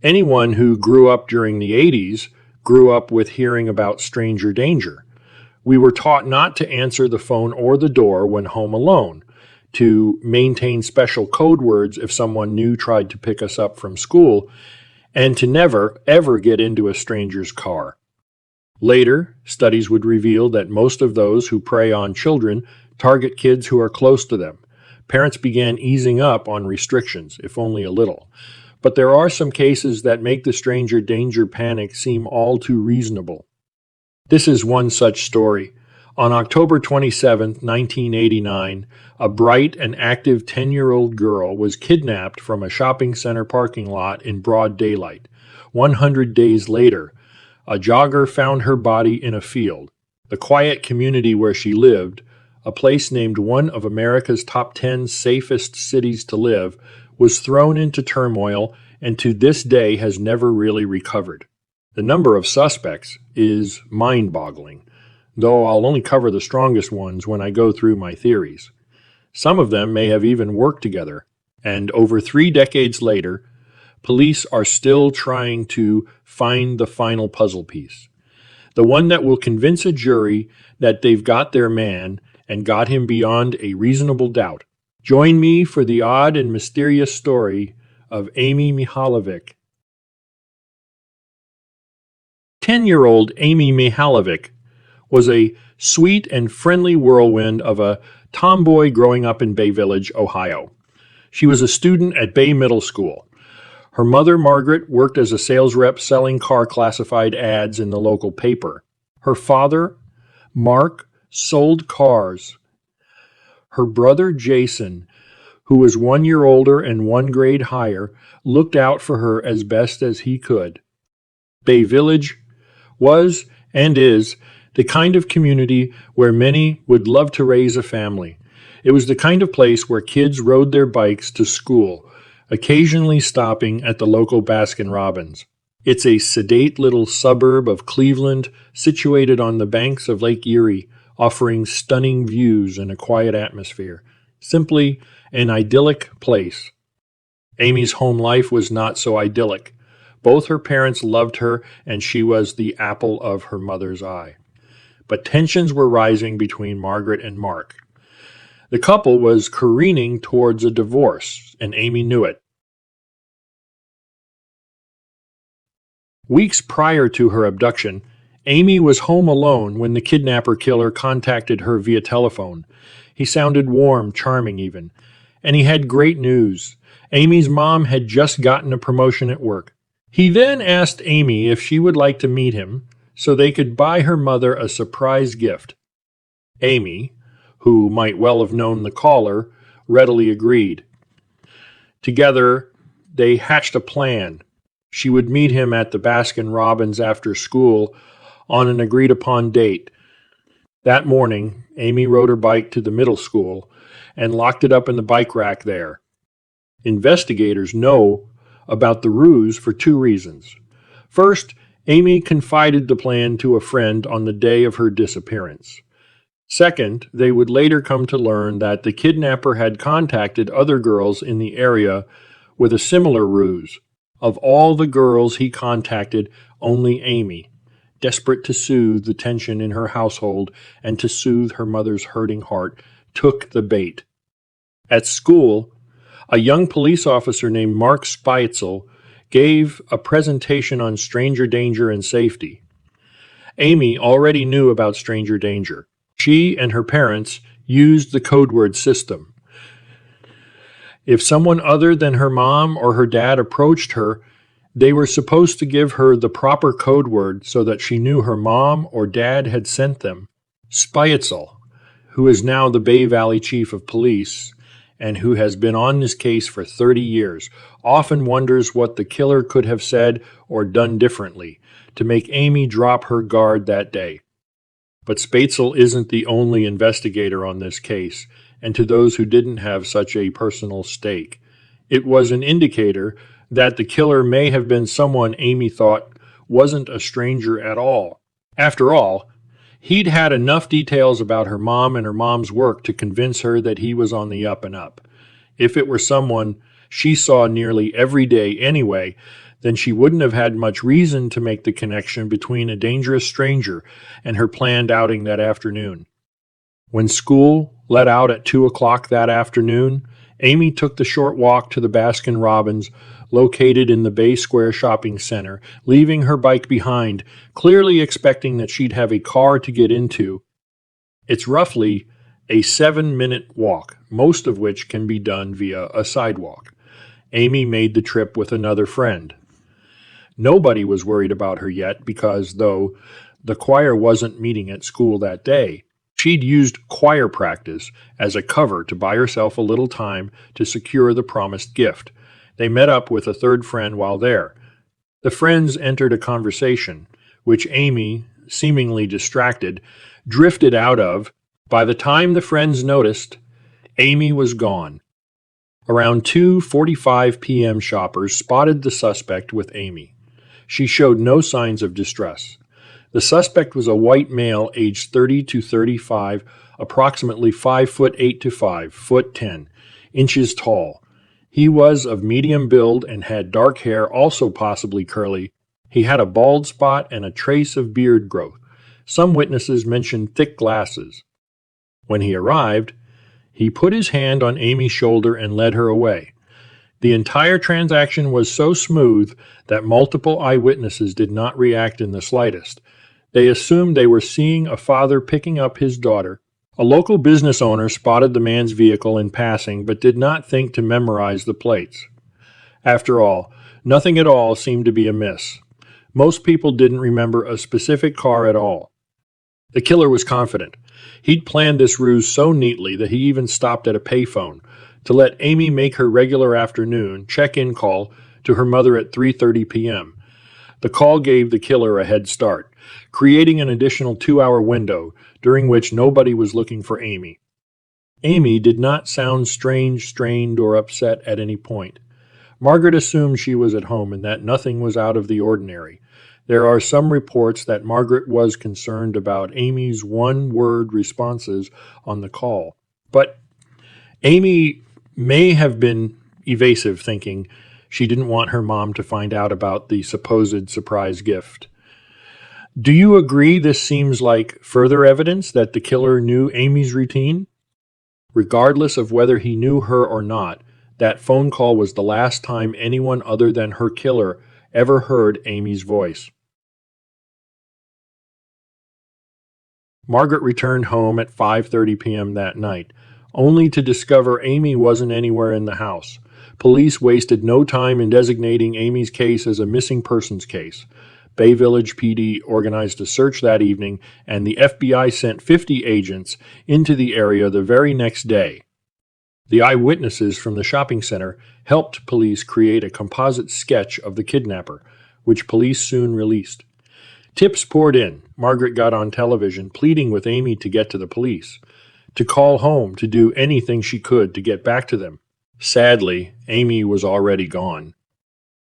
Anyone who grew up during the 80s grew up with hearing about stranger danger. We were taught not to answer the phone or the door when home alone, to maintain special code words if someone new tried to pick us up from school, and to never, ever get into a stranger's car. Later, studies would reveal that most of those who prey on children target kids who are close to them. Parents began easing up on restrictions, if only a little. But there are some cases that make the stranger danger panic seem all too reasonable. This is one such story. On October 27, 1989, a bright and active 10-year-old girl was kidnapped from a shopping center parking lot in broad daylight. 100 days later, a jogger found her body in a field. The quiet community where she lived, a place named one of America's top 10 safest cities to live, was thrown into turmoil and to this day has never really recovered. The number of suspects is mind-boggling, though I'll only cover the strongest ones when I go through my theories. Some of them may have even worked together, and over 3 decades later, police are still trying to find the final puzzle piece, the one that will convince a jury that they've got their man and got him beyond a reasonable doubt. Join me for the odd and mysterious story of Amy Mihaljevic. 10-year-old Amy Mihaljevic was a sweet and friendly whirlwind of a tomboy growing up in Bay Village, Ohio. She was a student at Bay Middle School. Her mother, Margaret, worked as a sales rep selling car classified ads in the local paper. Her father, Mark, sold cars. Her brother, Jason, who was 1 year older and 1 grade higher, looked out for her as best as he could. Bay Village was and is the kind of community where many would love to raise a family. It was the kind of place where kids rode their bikes to school, occasionally stopping at the local Baskin-Robbins. It's a sedate little suburb of Cleveland situated on the banks of Lake Erie, offering stunning views and a quiet atmosphere. Simply an idyllic place. Amy's home life was not so idyllic. Both her parents loved her, and she was the apple of her mother's eye. But tensions were rising between Margaret and Mark. The couple was careening towards a divorce, and Amy knew it. Weeks prior to her abduction, Amy was home alone when the kidnapper killer contacted her via telephone. He sounded warm, charming even. And he had great news. Amy's mom had just gotten a promotion at work. He then asked Amy if she would like to meet him so they could buy her mother a surprise gift. Amy, who might well have known the caller, readily agreed. Together, they hatched a plan. She would meet him at the Baskin-Robbins after school on an agreed-upon date. That morning, Amy rode her bike to the middle school and locked it up in the bike rack there. Investigators know about the ruse for 2 reasons. First, Amy confided the plan to a friend on the day of her disappearance. Second, they would later come to learn that the kidnapper had contacted other girls in the area with a similar ruse. Of all the girls he contacted, only Amy, desperate to soothe the tension in her household and to soothe her mother's hurting heart, took the bait. At school, a young police officer named Mark Spitzel gave a presentation on stranger danger and safety. Amy already knew about stranger danger. She and her parents used the code word system. If someone other than her mom or her dad approached her, they were supposed to give her the proper code word so that she knew her mom or dad had sent them. Spitzel, who is now the Bay Valley Chief of Police and who has been on this case for 30 years, often wonders what the killer could have said or done differently to make Amy drop her guard that day. But Spitzel isn't the only investigator on this case, and to those who didn't have such a personal stake, it was an indicator that the killer may have been someone Amy thought wasn't a stranger at all. After all, he'd had enough details about her mom and her mom's work to convince her that he was on the up and up. If it were someone she saw nearly every day anyway, then she wouldn't have had much reason to make the connection between a dangerous stranger and her planned outing that afternoon. When school let out at 2 o'clock that afternoon, Amy took the short walk to the Baskin-Robbins located in the Bay Square shopping center, leaving her bike behind, clearly expecting that she'd have a car to get into. It's roughly a 7-minute walk, most of which can be done via a sidewalk. Amy made the trip with another friend. Nobody was worried about her yet because, though the choir wasn't meeting at school that day, she'd used choir practice as a cover to buy herself a little time to secure the promised gift. They met up with a third friend while there. The friends entered a conversation, which Amy, seemingly distracted, drifted out of. By the time the friends noticed, Amy was gone. Around 2:45 p.m. shoppers spotted the suspect with Amy. She showed no signs of distress. The suspect was a white male aged 30 to 35, approximately 5'8" to 5'10" tall. He was of medium build and had dark hair, also possibly curly. He had a bald spot and a trace of beard growth. Some witnesses mentioned thick glasses. When he arrived, he put his hand on Amy's shoulder and led her away. The entire transaction was so smooth that multiple eyewitnesses did not react in the slightest. They assumed they were seeing a father picking up his daughter. A local business owner spotted the man's vehicle in passing but did not think to memorize the plates. After all, nothing at all seemed to be amiss. Most people didn't remember a specific car at all. The killer was confident. He'd planned this ruse so neatly that he even stopped at a payphone to let Amy make her regular afternoon check-in call to her mother at 3:30 p.m. The call gave the killer a head start, creating an additional 2-hour window during which nobody was looking for Amy. Amy did not sound strange, strained, or upset at any point. Margaret assumed she was at home and that nothing was out of the ordinary. There are some reports that Margaret was concerned about Amy's one-word responses on the call. But Amy may have been evasive, thinking she didn't want her mom to find out about the supposed surprise gift. Do you agree this seems like further evidence that the killer knew Amy's routine? Regardless of whether he knew her or not, that phone call was the last time anyone other than her killer ever heard Amy's voice. Margaret returned home at 5:30 p.m. that night, only to discover Amy wasn't anywhere in the house. Police wasted no time in designating Amy's case as a missing persons case. Bay Village PD organized a search that evening, and the FBI sent 50 agents into the area the very next day. The eyewitnesses from the shopping center helped police create a composite sketch of the kidnapper, which police soon released. Tips poured in. Margaret got on television, pleading with Amy to get to the police, to call home, to do anything she could to get back to them. Sadly, Amy was already gone.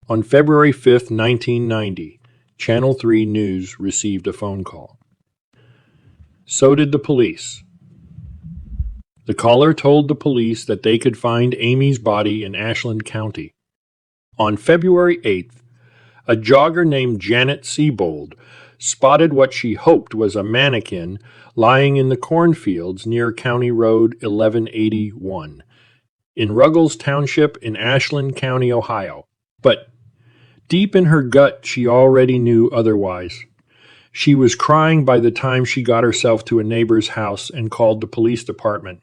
On February 5, 1990, Channel 3 News received a phone call. So did the police. The caller told the police that they could find Amy's body in Ashland County. On February 8th, a jogger named Janet Seabold spotted what she hoped was a mannequin lying in the cornfields near County Road 1181 in Ruggles Township in Ashland County, Ohio. But deep in her gut, she already knew otherwise. She was crying by the time she got herself to a neighbor's house and called the police department.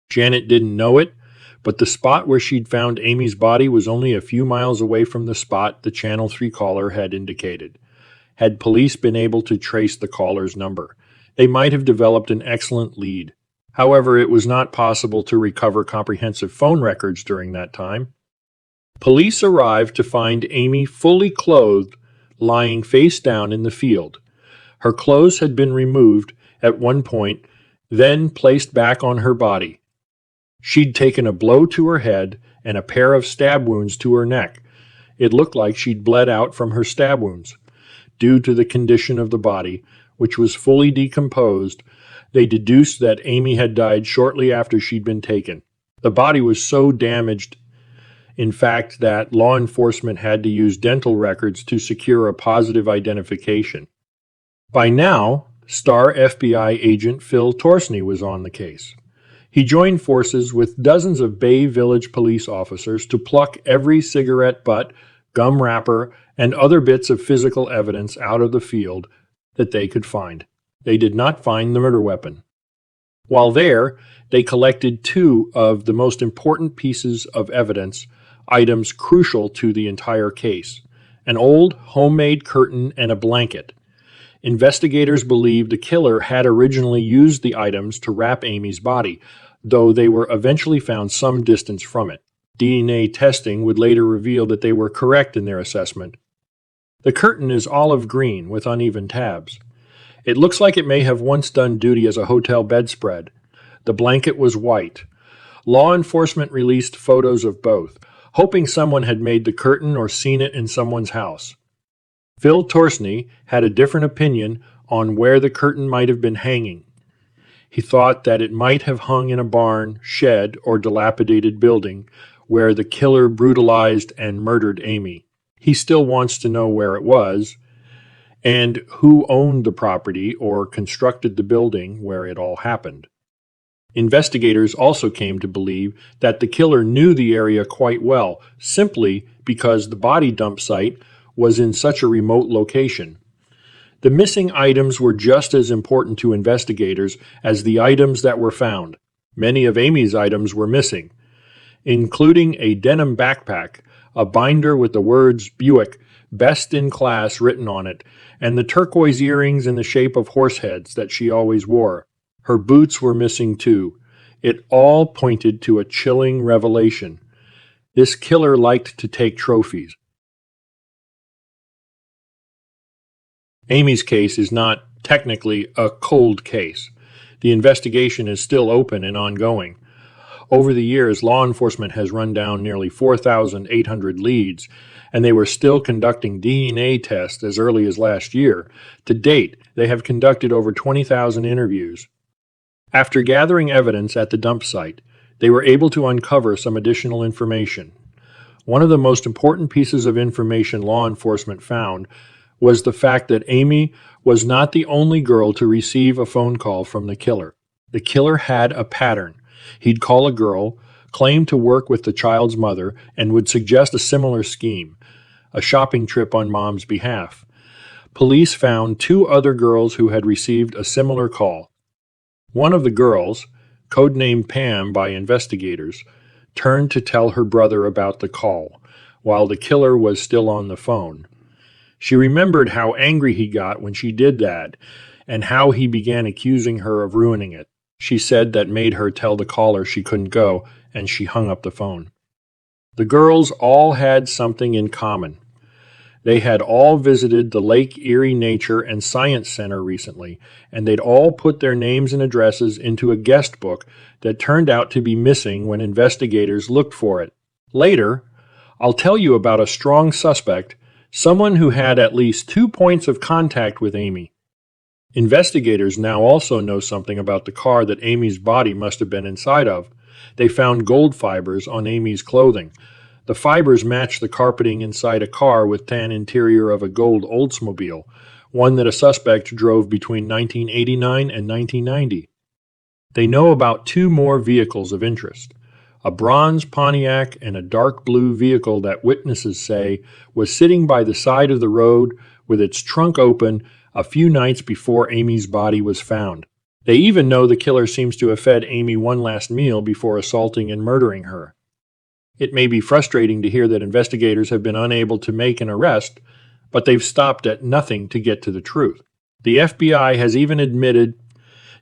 Janet didn't know it, but the spot where she'd found Amy's body was only a few miles away from the spot the Channel 3 caller had indicated. Had police been able to trace the caller's number, they might have developed an excellent lead. However, it was not possible to recover comprehensive phone records during that time. Police arrived to find Amy fully clothed, lying face down in the field. Her clothes had been removed at one point, then placed back on her body. She'd taken a blow to her head and a pair of stab wounds to her neck. It looked like she'd bled out from her stab wounds. Due to the condition of the body, which was fully decomposed, they deduced that Amy had died shortly after she'd been taken. The body was so damaged, In fact, that law enforcement had to use dental records to secure a positive identification. By now, star FBI agent Phil Torsney was on the case. He joined forces with dozens of Bay Village police officers to pluck every cigarette butt, gum wrapper, and other bits of physical evidence out of the field that they could find. They did not find the murder weapon. While there, they collected two of the most important pieces of evidence, items crucial to the entire case: an old homemade curtain and a blanket. Investigators believe the killer had originally used the items to wrap Amy's body, though they were eventually found some distance from it. DNA testing would later reveal that they were correct in their assessment. The curtain is olive green with uneven tabs. It looks like it may have once done duty as a hotel bedspread. The blanket was white. Law enforcement released photos of both, hoping someone had made the curtain or seen it in someone's house. Phil Torsney had a different opinion on where the curtain might have been hanging. He thought that it might have hung in a barn, shed, or dilapidated building where the killer brutalized and murdered Amy. He still wants to know where it was and who owned the property or constructed the building where it all happened. Investigators also came to believe that the killer knew the area quite well, simply because the body dump site was in such a remote location. The missing items were just as important to investigators as the items that were found. Many of Amy's items were missing, including a denim backpack, a binder with the words Buick, Best in Class written on it, and the turquoise earrings in the shape of horse heads that she always wore. Her boots were missing too. It all pointed to a chilling revelation. This killer liked to take trophies. Amy's case is not technically a cold case. The investigation is still open and ongoing. Over the years, law enforcement has run down nearly 4,800 leads, and they were still conducting DNA tests as early as last year. To date, they have conducted over 20,000 interviews. After gathering evidence at the dump site, they were able to uncover some additional information. One of the most important pieces of information law enforcement found was the fact that Amy was not the only girl to receive a phone call from the killer. The killer had a pattern. He'd call a girl, claim to work with the child's mother, and would suggest a similar scheme, a shopping trip on mom's behalf. Police found two other girls who had received a similar call. One of the girls, codenamed Pam by investigators, turned to tell her brother about the call, while the killer was still on the phone. She remembered how angry he got when she did that, and how he began accusing her of ruining it. She said that made her tell the caller she couldn't go, and she hung up the phone. The girls all had something in common. They had all visited the Lake Erie Nature and Science Center recently, and they'd all put their names and addresses into a guest book that turned out to be missing when investigators looked for it. Later, I'll tell you about a strong suspect, someone who had at least 2 points of contact with Amy. Investigators now also know something about the car that Amy's body must have been inside of. They found gold fibers on Amy's clothing. The fibers match the carpeting inside a car with tan interior of a gold Oldsmobile, one that a suspect drove between 1989 and 1990. They know about 2 more vehicles of interest: a bronze Pontiac and a dark blue vehicle that witnesses say was sitting by the side of the road with its trunk open a few nights before Amy's body was found. They even know the killer seems to have fed Amy one last meal before assaulting and murdering her. It may be frustrating to hear that investigators have been unable to make an arrest, but they've stopped at nothing to get to the truth. The FBI has even admitted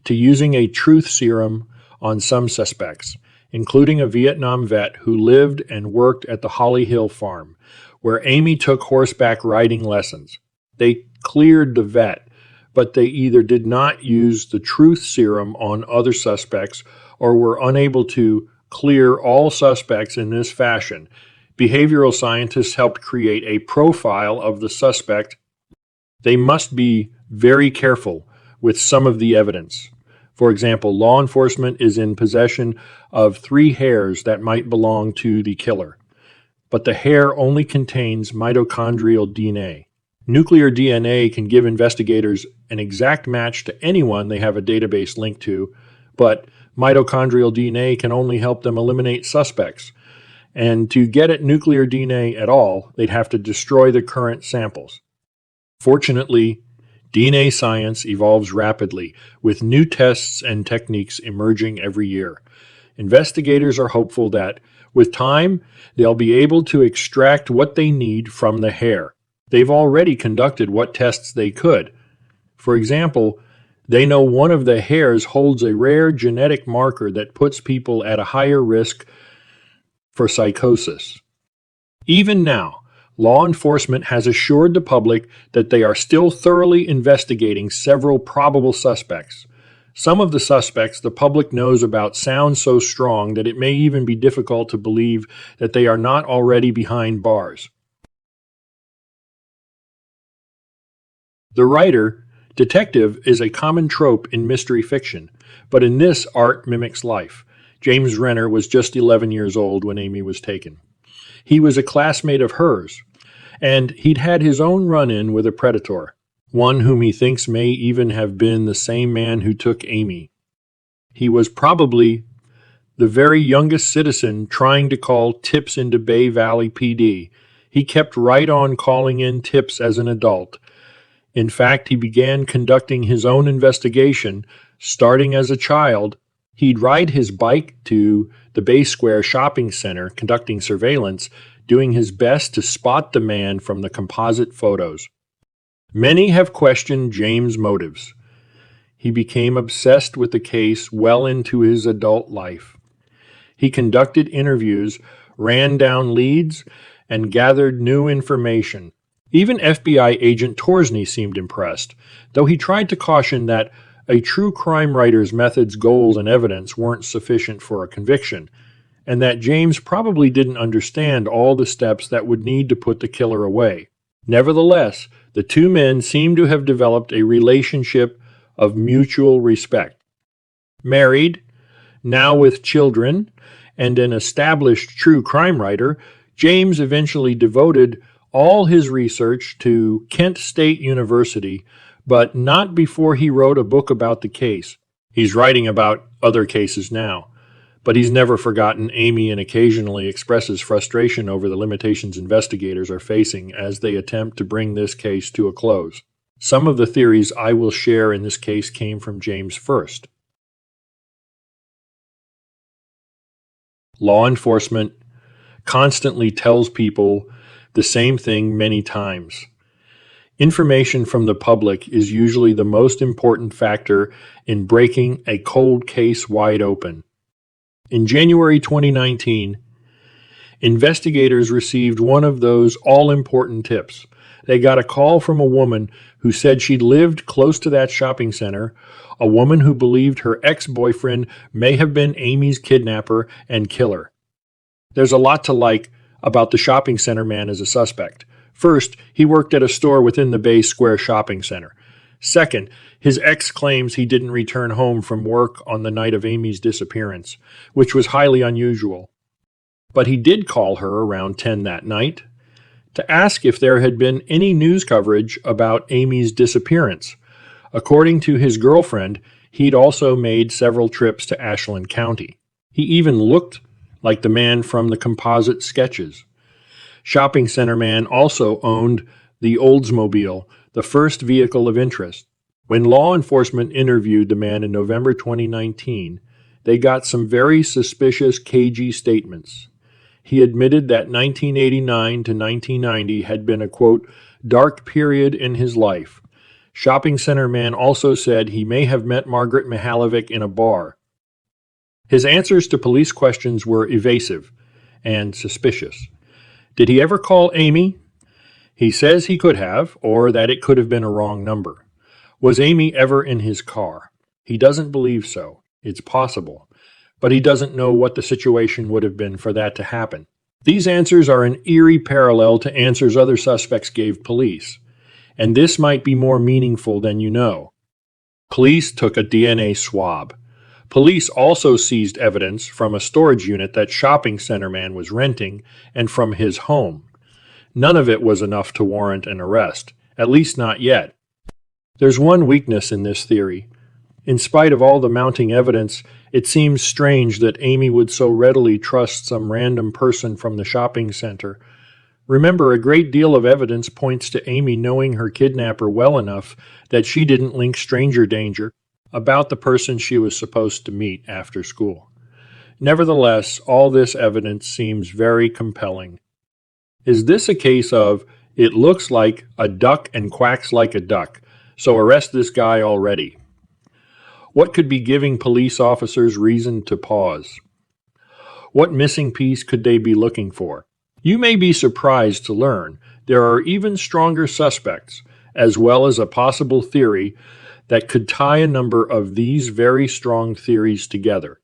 to using a truth serum on some suspects, including a Vietnam vet who lived and worked at the Holly Hill farm, where Amy took horseback riding lessons. They cleared the vet, but they either did not use the truth serum on other suspects or were unable to clear all suspects in this fashion. Behavioral scientists helped create a profile of the suspect. They must be very careful with some of the evidence. For example, law enforcement is in possession of 3 hairs that might belong to the killer. but the hair only contains mitochondrial DNA. Nuclear DNA can give investigators an exact match to anyone they have a database linked to, but mitochondrial DNA can only help them eliminate suspects. And to get at nuclear DNA at all, they'd have to destroy the current samples. Fortunately, DNA science evolves rapidly, with new tests and techniques emerging every year. Investigators are hopeful that, with time, they'll be able to extract what they need from the hair. They've already conducted what tests they could. For example, they know one of the hairs holds a rare genetic marker that puts people at a higher risk for psychosis. Even now, law enforcement has assured the public that they are still thoroughly investigating several probable suspects. Some of the suspects the public knows about sound so strong that it may even be difficult to believe that they are not already behind bars. The writer, detective, is a common trope in mystery fiction, but in this, art mimics life. James Renner was just 11 years old when Amy was taken. He was a classmate of hers, and he'd had his own run-in with a predator, one whom he thinks may even have been the same man who took Amy. He was probably the very youngest citizen trying to call tips into Bay Valley PD. He kept right on calling in tips as an adult. In fact, he began conducting his own investigation, starting as a child. He'd ride his bike to the Bay Square shopping center, conducting surveillance, doing his best to spot the man from the composite photos. Many have questioned James' motives. He became obsessed with the case well into his adult life. He conducted interviews, ran down leads, and gathered new information. Even FBI agent Torsney seemed impressed, though he tried to caution that a true crime writer's methods, goals, and evidence weren't sufficient for a conviction, and that James probably didn't understand all the steps that would need to put the killer away. Nevertheless, the two men seem to have developed a relationship of mutual respect. Married, now with children, and an established true crime writer, James eventually devoted all his research to Kent State University, but not before he wrote a book about the case. He's writing about other cases now, but he's never forgotten Amy and occasionally expresses frustration over the limitations investigators are facing as they attempt to bring this case to a close. Some of the theories I will share in this case came from James first. Law enforcement constantly tells people the same thing many times. Information from the public is usually the most important factor in breaking a cold case wide open. In January 2019, investigators received one of those all-important tips. They got a call from a woman who said she'd lived close to that shopping center, a woman who believed her ex-boyfriend may have been Amy's kidnapper and killer. There's a lot to like about the shopping center man as a suspect. First, he worked at a store within the Bay Square shopping center. Second, his ex claims he didn't return home from work on the night of Amy's disappearance, which was highly unusual. But he did call her around 10 that night to ask if there had been any news coverage about Amy's disappearance. According to his girlfriend, he'd also made several trips to Ashland County. He even looked like the man from the composite sketches. Shopping center man also owned the Oldsmobile, the first vehicle of interest. When law enforcement interviewed the man in November 2019, they got some very suspicious, cagey statements. He admitted that 1989 to 1990 had been a, quote, dark period in his life. Shopping center man also said he may have met Margaret Mihaljevic in a bar. His answers to police questions were evasive and suspicious. Did he ever call Amy? He says he could have, or that it could have been a wrong number. Was Amy ever in his car? He doesn't believe so. It's possible. But he doesn't know what the situation would have been for that to happen. These answers are an eerie parallel to answers other suspects gave police. And this might be more meaningful than you know. Police took a DNA swab. Police also seized evidence from a storage unit that shopping center man was renting and from his home. None of it was enough to warrant an arrest, at least not yet. There's one weakness in this theory. In spite of all the mounting evidence, it seems strange that Amy would so readily trust some random person from the shopping center. Remember, a great deal of evidence points to Amy knowing her kidnapper well enough that she didn't link stranger danger about the person she was supposed to meet after school. Nevertheless, all this evidence seems very compelling. Is this a case of, it looks like a duck and quacks like a duck, so arrest this guy already? What could be giving police officers reason to pause? What missing piece could they be looking for? You may be surprised to learn there are even stronger suspects, as well as a possible theory that could tie a number of these very strong theories together.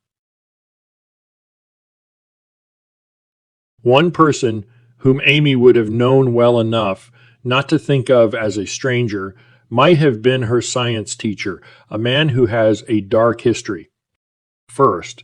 One person whom Amy would have known well enough not to think of as a stranger might have been her science teacher, a man who has a dark history. First,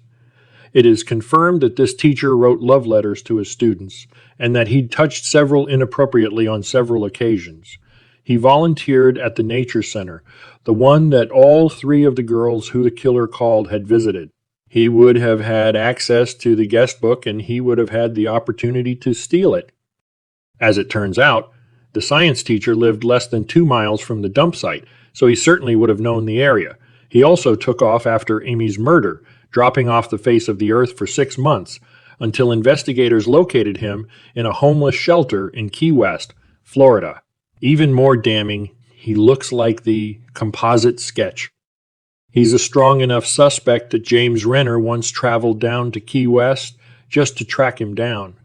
it is confirmed that this teacher wrote love letters to his students, and that he'd touched several inappropriately on several occasions. He volunteered at the Nature Center, the one that all three of the girls who the killer called had visited. He would have had access to the guest book, and he would have had the opportunity to steal it. As it turns out, the science teacher lived less than 2 miles from the dump site, so he certainly would have known the area. He also took off after Amy's murder, dropping off the face of the earth for 6 months, until investigators located him in a homeless shelter in Key West, Florida. Even more damning, he looks like the composite sketch. He's a strong enough suspect that James Renner once traveled down to Key West just to track him down.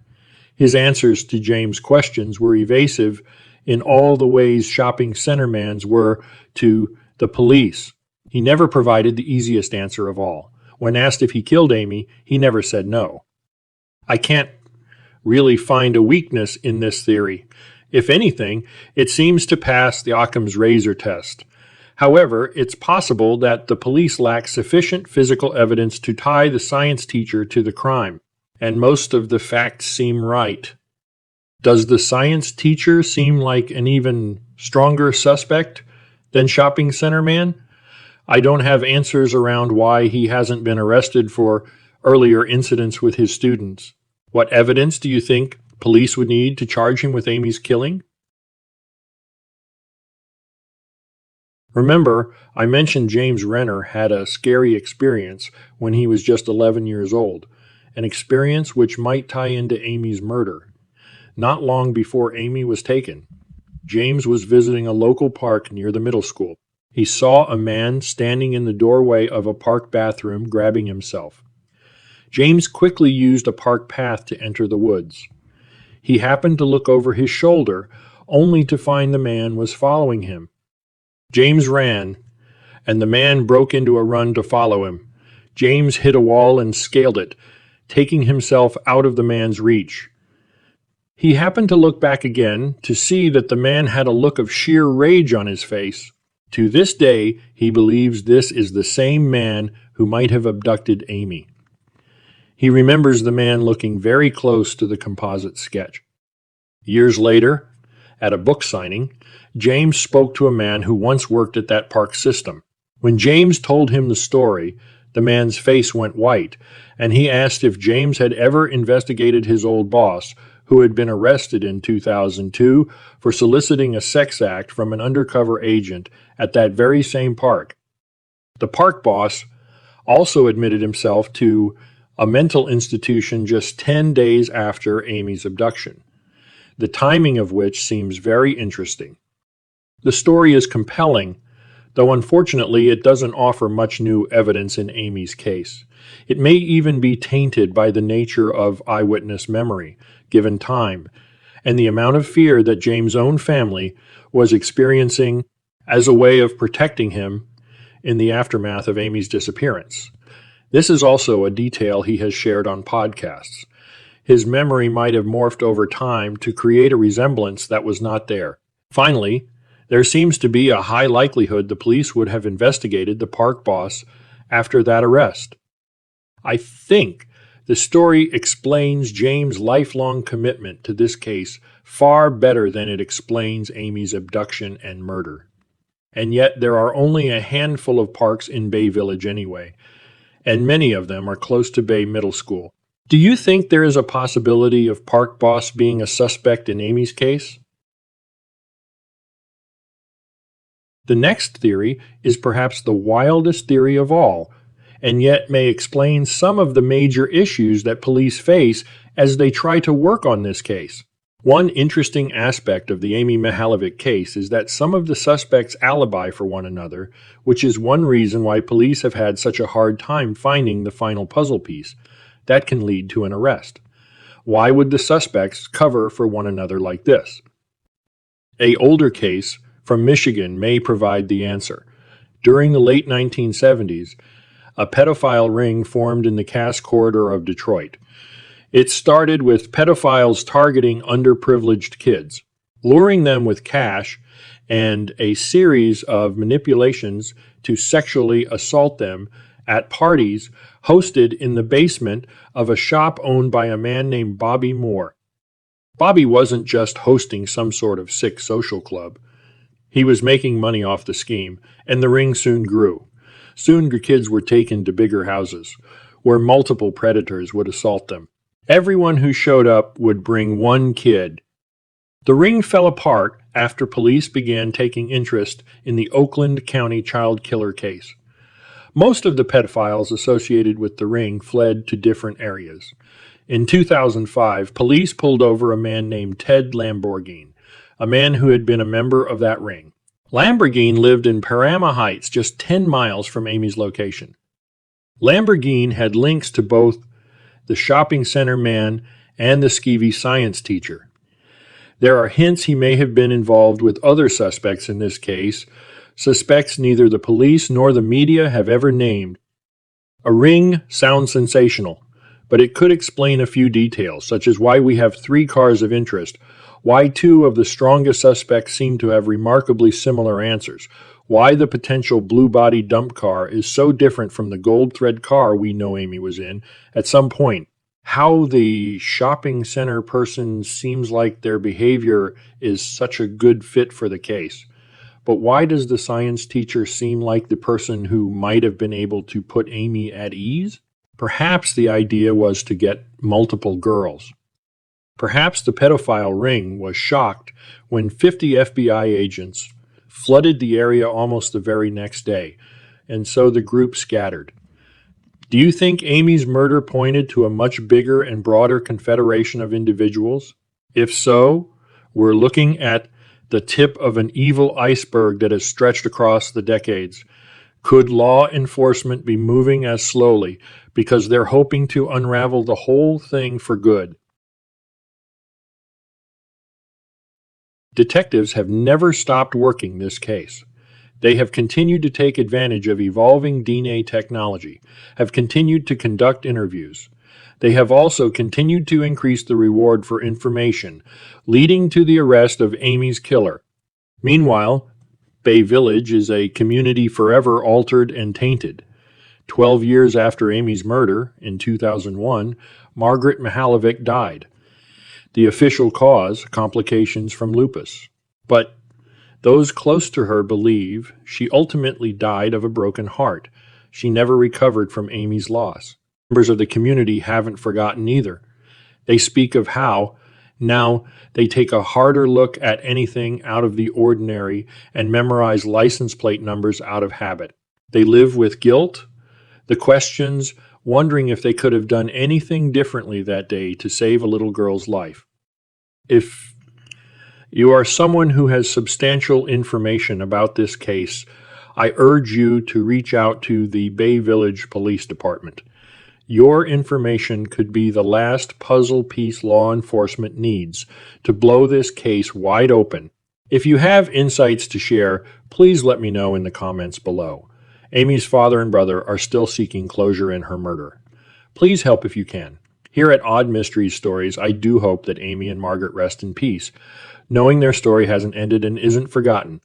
His answers to James' questions were evasive in all the ways shopping center mans were to the police. He never provided the easiest answer of all. When asked if he killed Amy, he never said no. I can't really find a weakness in this theory. If anything, it seems to pass the Occam's razor test. However, it's possible that the police lack sufficient physical evidence to tie the science teacher to the crime, and most of the facts seem right. Does the science teacher seem like an even stronger suspect than shopping center man? I don't have answers around why he hasn't been arrested for earlier incidents with his students. What evidence do you think police would need to charge him with Amy's killing? Remember, I mentioned James Renner had a scary experience when he was just 11 years old, an experience which might tie into Amy's murder. Not long before Amy was taken, James was visiting a local park near the middle school. He saw a man standing in the doorway of a park bathroom grabbing himself. James quickly used a park path to enter the woods. He happened to look over his shoulder, only to find the man was following him. James ran, and the man broke into a run to follow him. James hit a wall and scaled it, taking himself out of the man's reach. He happened to look back again to see that the man had a look of sheer rage on his face. To this day, he believes this is the same man who might have abducted Amy. He remembers the man looking very close to the composite sketch. Years later, at a book signing, James spoke to a man who once worked at that park system. When James told him the story, the man's face went white, and he asked if James had ever investigated his old boss, who had been arrested in 2002 for soliciting a sex act from an undercover agent at that very same park. The park boss also admitted himself to a mental institution just 10 days after Amy's abduction, the timing of which seems very interesting. The story is compelling, though unfortunately it doesn't offer much new evidence in Amy's case. It may even be tainted by the nature of eyewitness memory, given time, and the amount of fear that James' own family was experiencing as a way of protecting him in the aftermath of Amy's disappearance. This is also a detail he has shared on podcasts. His memory might have morphed over time to create a resemblance that was not there. Finally, there seems to be a high likelihood the police would have investigated the park boss after that arrest. I think the story explains James' lifelong commitment to this case far better than it explains Amy's abduction and murder. And yet there are only a handful of parks in Bay Village anyway, and many of them are close to Bay Middle School. Do you think there is a possibility of Park Boss being a suspect in Amy's case? The next theory is perhaps the wildest theory of all, and yet may explain some of the major issues that police face as they try to work on this case. One interesting aspect of the Amy Mihaljevic case is that some of the suspects alibi for one another, which is one reason why police have had such a hard time finding the final puzzle piece. That can lead to an arrest. Why would the suspects cover for one another like this? An older case from Michigan may provide the answer. During the late 1970s, a pedophile ring formed in the Cass corridor of Detroit. It started with pedophiles targeting underprivileged kids, luring them with cash and a series of manipulations to sexually assault them at parties hosted in the basement of a shop owned by a man named Bobby Moore. Bobby wasn't just hosting some sort of sick social club. He was making money off the scheme, and the ring soon grew. Soon kids were taken to bigger houses, where multiple predators would assault them. Everyone who showed up would bring one kid. The ring fell apart after police began taking interest in the Oakland County child killer case. Most of the pedophiles associated with the ring fled to different areas. In 2005, police pulled over a man named Ted Lamborghini, a man who had been a member of that ring. Lamborghini lived in Parama Heights, just 10 miles from Amy's location. Lamborghini had links to both the shopping center man and the Skeevy science teacher. There are hints he may have been involved with other suspects in this case, suspects neither the police nor the media have ever named. A ring sounds sensational, but it could explain a few details, such as why we have 3 cars of interest, why 2 of the strongest suspects seem to have remarkably similar answers, why the potential blue body dump car is so different from the gold thread car we know Amy was in at some point, how the shopping center person seems like their behavior is such a good fit for the case. But why does the science teacher seem like the person who might have been able to put Amy at ease? Perhaps the idea was to get multiple girls. Perhaps the pedophile ring was shocked when 50 FBI agents flooded the area almost the very next day, and so the group scattered. Do you think Amy's murder pointed to a much bigger and broader confederation of individuals? If so, we're looking at the tip of an evil iceberg that has stretched across the decades. Could law enforcement be moving as slowly because they're hoping to unravel the whole thing for good? Detectives have never stopped working this case. They have continued to take advantage of evolving DNA technology, have continued to conduct interviews. They have also continued to increase the reward for information, leading to the arrest of Amy's killer. Meanwhile, Bay Village is a community forever altered and tainted. 12 years after Amy's murder, in 2001, Margaret Mihaljevic died. The official cause, complications from lupus. But those close to her believe she ultimately died of a broken heart. She never recovered from Amy's loss. Members of the community haven't forgotten either. They speak of how now they take a harder look at anything out of the ordinary and memorize license plate numbers out of habit. They live with guilt, the questions, wondering if they could have done anything differently that day to save a little girl's life. If you are someone who has substantial information about this case, I urge you to reach out to the Bay Village Police Department. Your information could be the last puzzle piece law enforcement needs to blow this case wide open. If you have insights to share, please let me know in the comments below. Amy's father and brother are still seeking closure in her murder. Please help if you can. Here at Odd Mysteries Stories, I do hope that Amy and Margaret rest in peace, knowing their story hasn't ended and isn't forgotten.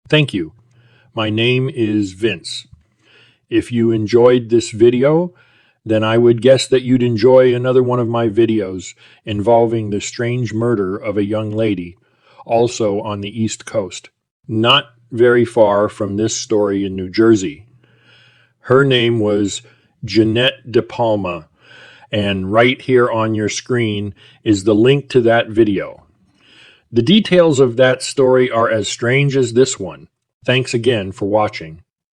Thank you. My name is Vince. If you enjoyed this video, then I would guess that you'd enjoy another one of my videos involving the strange murder of a young lady, also on the East Coast, not very far from this story in New Jersey. Her name was Jeanette De Palma, and right here on your screen is the link to that video. The details of that story are as strange as this one. Thanks again for watching.